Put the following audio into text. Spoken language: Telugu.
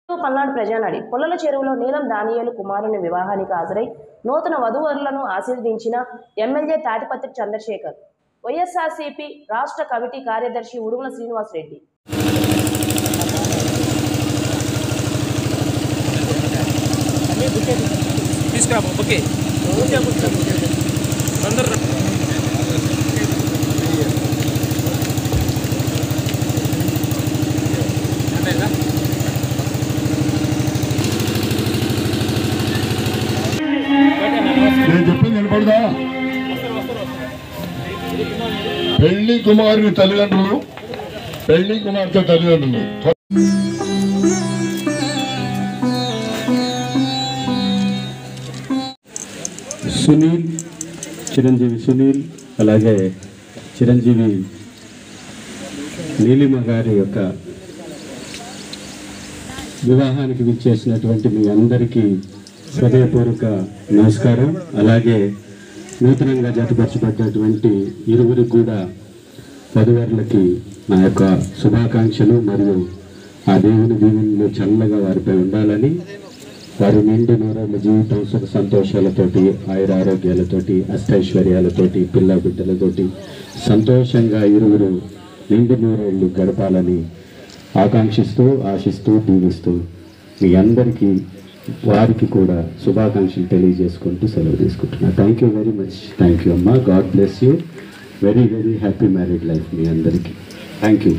పల్నాడు ప్రజానాడి పొల్లల చెరువులో నీలం దానియేలు కుమారుని వివాహానికి హాజరై నూతన వధూవరులను ఆశీర్వదించిన ఎమ్మెల్యే తాటిపత్రి చంద్రశేఖర్, వైఎస్ఆర్సీపీ రాష్ట్ర కమిటీ కార్యదర్శి ఉడుమల శ్రీనివాసరెడ్డి. నేను చెప్పింది వినపడదా? పెళ్లి కుమారుని తల్లిదండ్రులు, పెళ్లి కుమార్తె తల్లిదండ్రులు సునీల్, చిరంజీవి సునీల్, అలాగే చిరంజీవి నీలిమ గారి యొక్క వివాహానికి విచ్చేసినటువంటి మీ అందరికీ హృదయపూర్వక నమస్కారం. అలాగే నూతనంగా జతపరచబడ్డటువంటి ఇరువురికి కూడా వధువరులకి నా యొక్క శుభాకాంక్షలు మరియు ఆ దేవుని దీవెనలు చల్లగా వారిపై ఉండాలని, వారు నిండి నూరేళ్ల జీవితం సుఖ సంతోషాలతోటి, ఆయుర ఆరోగ్యాలతోటి, అష్టైశ్వర్యాలతోటి, పిల్ల బిడ్డలతోటి సంతోషంగా ఇరువురు నిండి నూరేళ్లు గడపాలని ఆకాంక్షిస్తూ, ఆశిస్తూ, దీవిస్తూ మీ అందరికీ వారికి కూడా శుభాకాంక్షలు తెలియజేసుకుంటూ సెలవు తీసుకుంటున్నా. Thank you very much. Thank you అమ్మా. God bless you. Very very happy married life మీ అందరికీ. Thank you.